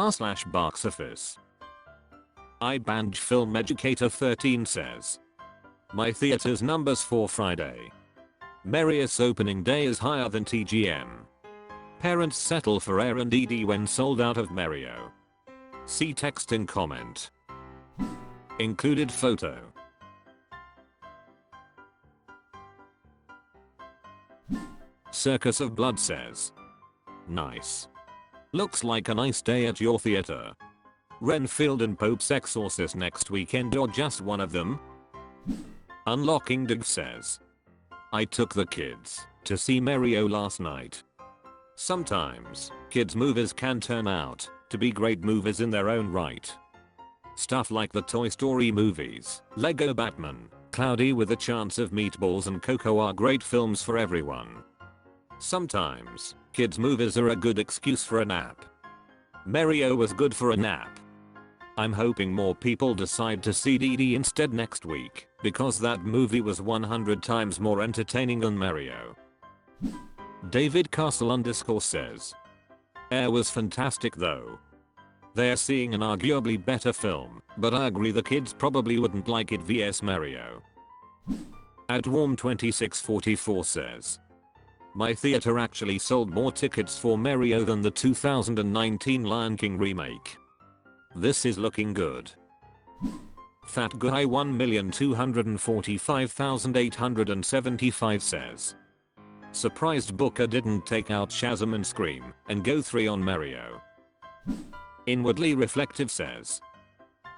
r/boxoffice. iBanj Film Educator 13 says. My theater's numbers for Friday. Marius opening day is higher than TGM. Parents settle for Air and D&D when sold out of Mario. See text in comment. Included photo. Circus of Blood says. Nice. Looks like a nice day at your theater. Renfield and Pope's Exorcist next weekend or just one of them? Unlocking Dig says. I took the kids to see Mario last night. Sometimes, kids movies can turn out to be great movies in their own right. Stuff like the Toy Story movies, Lego Batman, Cloudy with a Chance of Meatballs and Coco are great films for everyone. Sometimes, kids movies are a good excuse for a nap. Mario was good for a nap. I'm hoping more people decide to see DD instead next week, because that movie was 100 times more entertaining than Mario. David Castle _ says. Air was fantastic though. They're seeing an arguably better film, but I agree the kids probably wouldn't like it vs Mario. Adwarm2644 says. My theater actually sold more tickets for Mario than the 2019 Lion King remake. This is looking good. Fat Guy 1,245,875 says. Surprised Booker didn't take out Shazam and Scream and go 3 on Mario. Inwardly Reflective says.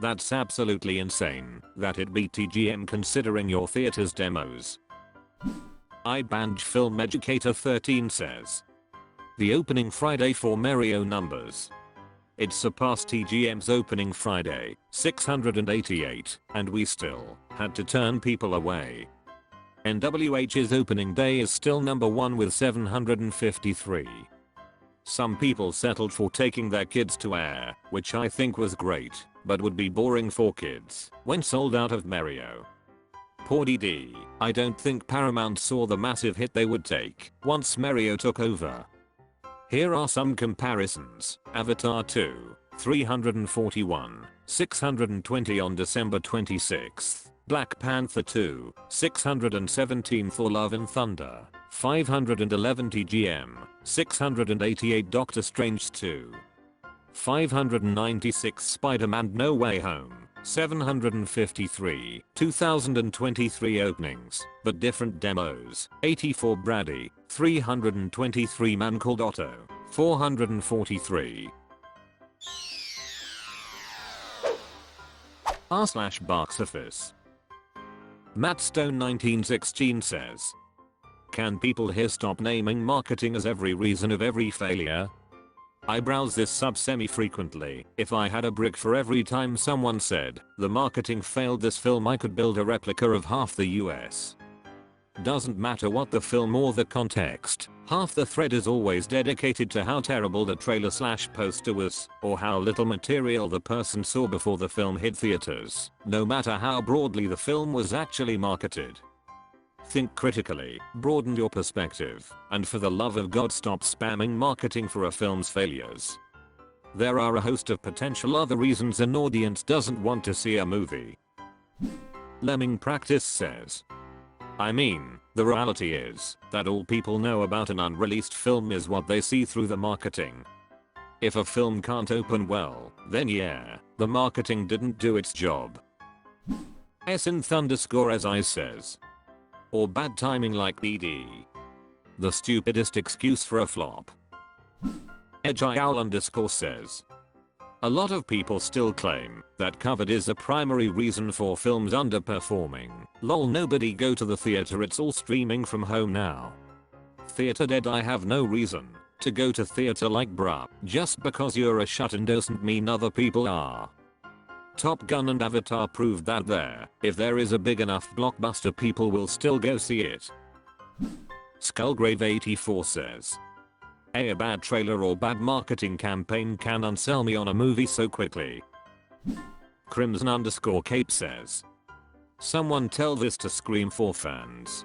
That's absolutely insane that it beat TGM considering your theater's demos. iBanj Film Educator 13 says. The opening Friday for Mario numbers. It surpassed TGM's opening Friday, 688, and we still had to turn people away. NWH's opening day is still number 1 with 753. Some people settled for taking their kids to Air, which I think was great, but would be boring for kids when sold out of Mario. Poor DD, I don't think Paramount saw the massive hit they would take once Mario took over. Here are some comparisons. Avatar 2, 341, 620 on December 26th. Black Panther 2, 617 Thor Love and Thunder, 511 TGM, 688 Doctor Strange 2, 596 Spider-Man No Way Home, 753, 2023 openings, but different demos, 84 Brady, 323 Man Called Otto, 443. r/boxoffice. Matt Stone 1916 says. Can people here stop naming marketing as every reason of every failure? I browse this sub semi-frequently. If I had a brick for every time someone said, the marketing failed this film, I could build a replica of half the US. Doesn't matter what the film or the context, half the thread is always dedicated to how terrible the trailer/poster was, or how little material the person saw before the film hit theaters, no matter how broadly the film was actually marketed. Think critically, broaden your perspective, and for the love of God stop spamming marketing for a film's failures. There are a host of potential other reasons an audience doesn't want to see a movie. Lemming Practice says. I mean, the reality is that all people know about an unreleased film is what they see through the marketing. If a film can't open well, then yeah, the marketing didn't do its job. _as says. Or bad timing like DD. The stupidest excuse for a flop. Edgeowl_ says. A lot of people still claim that COVID is a primary reason for films underperforming. Lol, nobody go to the theater, it's all streaming from home now. Theater dead. I have no reason to go to theater, like bruh. Just because you're a shut-in doesn't mean other people are. Top Gun and Avatar proved that if there is a big enough blockbuster, people will still go see it. Skullgrave84 says. A bad trailer or bad marketing campaign can unsell me on a movie so quickly. Crimson_Cape says. Someone tell this to Scream 4 fans.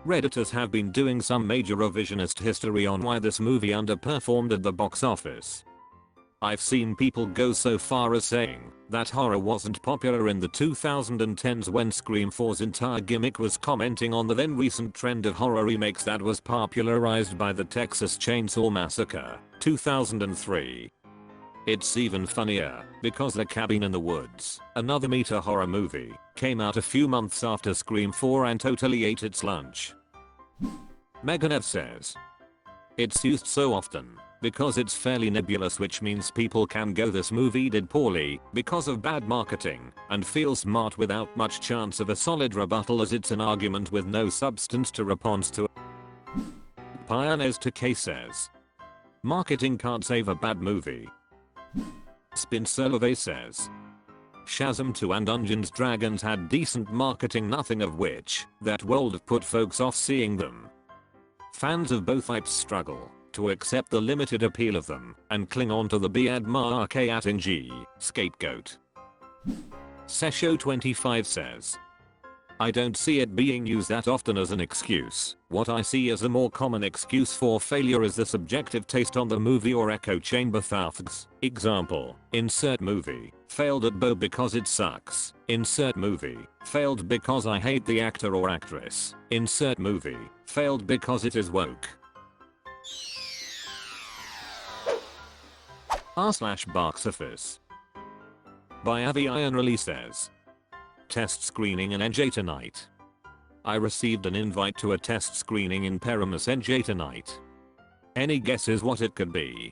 Redditors have been doing some major revisionist history on why this movie underperformed at the box office. I've seen people go so far as saying that horror wasn't popular in the 2010s when Scream 4's entire gimmick was commenting on the then recent trend of horror remakes that was popularized by the Texas Chainsaw Massacre, 2003. It's even funnier because The Cabin in the Woods, another meta horror movie, came out a few months after Scream 4 and totally ate its lunch. Meganev says, it's used so often because it's fairly nebulous, which means people can go this movie did poorly because of bad marketing and feel smart without much chance of a solid rebuttal, as it's an argument with no substance to respond to. Pioneers to K says, marketing can't save a bad movie. Spin Survey says, Shazam 2 and Dungeons Dragons had decent marketing, nothing of which that world put folks off seeing them. Fans of both types struggle to accept the limited appeal of them and cling on to the bad marketing scapegoat. Sesho25 says, I don't see it being used that often as an excuse. What I see as a more common excuse for failure is the subjective taste on the movie or echo chamber thoughts. Example, insert movie, failed at Bo because it sucks. Insert movie, failed because I hate the actor or actress. Insert movie, failed because it is woke. r/boxoffice by Avi Iron Release says, test screening in NJ tonight. I received an invite to a test screening in Paramus NJ tonight. Any guesses what it could be?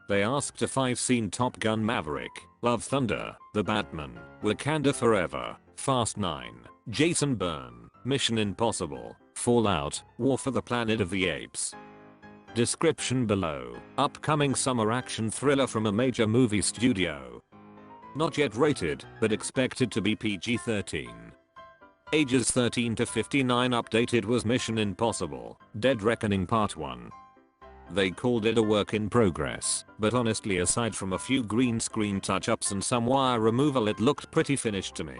They asked if I've seen Top Gun Maverick, Love Thunder, The Batman, Wakanda Forever, Fast 9, Jason Bourne, Mission Impossible, Fallout, War for the Planet of the Apes. Description below, upcoming summer action thriller from a major movie studio. Not yet rated, but expected to be PG-13. Ages 13 to 59. Updated was Mission Impossible, Dead Reckoning Part 1. They called it a work in progress, but honestly aside from a few green screen touch-ups and some wire removal it looked pretty finished to me.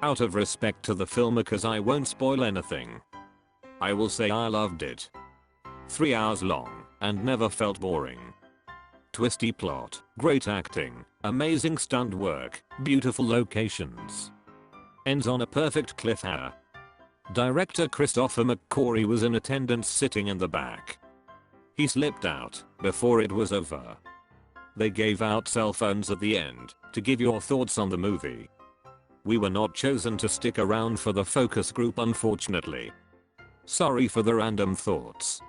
Out of respect to the filmmakers I won't spoil anything. I will say I loved it. 3 hours long, and never felt boring. Twisty plot, great acting, amazing stunt work, beautiful locations. Ends on a perfect cliffhanger. Director Christopher McQuarrie was in attendance sitting in the back. He slipped out before it was over. They gave out cell phones at the end to give your thoughts on the movie. We were not chosen to stick around for the focus group, unfortunately. Sorry for the random thoughts.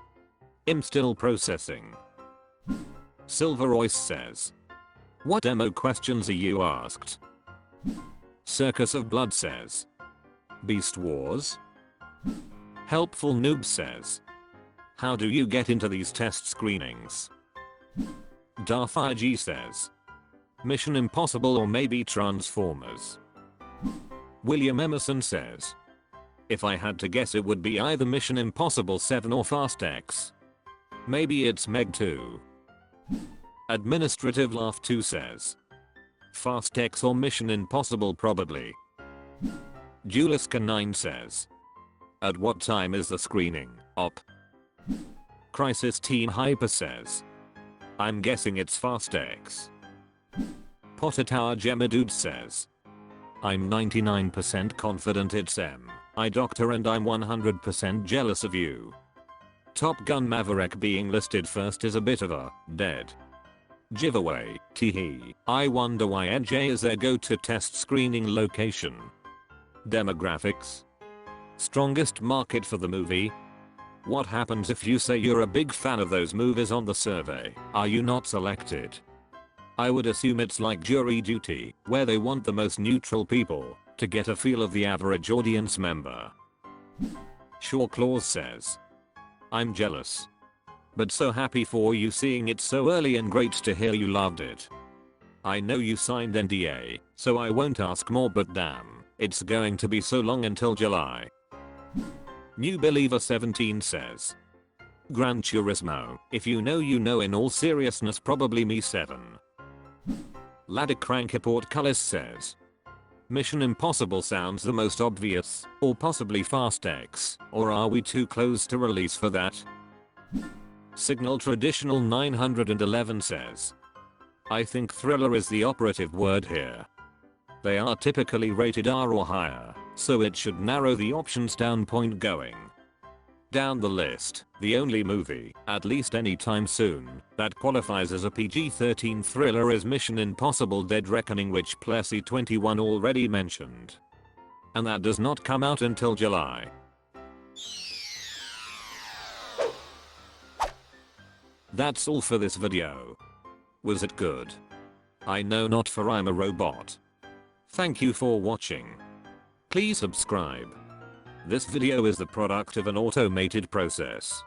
I'm still processing. Silver Royce says, what demo questions are you asked? Circus of Blood says, Beast Wars? Helpful Noob says, how do you get into these test screenings? Darfire G says, Mission Impossible or maybe Transformers. William Emerson says, if I had to guess it would be either Mission Impossible 7 or Fast X. Maybe it's Meg 2. Administrative Laugh 2 says, Fast X or Mission Impossible probably. Juliska 9 says, at what time is the screening? Op. Crisis Teen Hyper says, I'm guessing it's Fast X. Potter Tower Gemma Dude says, I'm 99% confident it's M. I Doctor and I'm 100% jealous of you. Top Gun Maverick being listed first is a bit of a dead giveaway. Teehee. I wonder why NJ is their go-to test screening location. Demographics. Strongest market for the movie. What happens if you say you're a big fan of those movies on the survey? Are you not selected? I would assume it's like jury duty, where they want the most neutral people to get a feel of the average audience member. Shaw Claus says, I'm jealous. But so happy for you seeing it so early and great to hear you loved it. I know you signed NDA, so I won't ask more, but damn, it's going to be so long until July. New Believer 17 says, Gran Turismo, if you know you know, in all seriousness probably me 7. Ladder Crankaport Cullis says, Mission Impossible sounds the most obvious, or possibly Fast X, or are we too close to release for that? Signal Traditional 911 says, I think thriller is the operative word here. They are typically rated R or higher, so it should narrow the options down. Point going down the list, the only movie, at least anytime soon, that qualifies as a PG-13 thriller is Mission Impossible Dead Reckoning, which Plessy 21 already mentioned. And that does not come out until July. That's all for this video. Was it good? I know not, for I'm a robot. Thank you for watching. Please subscribe. This video is the product of an automated process.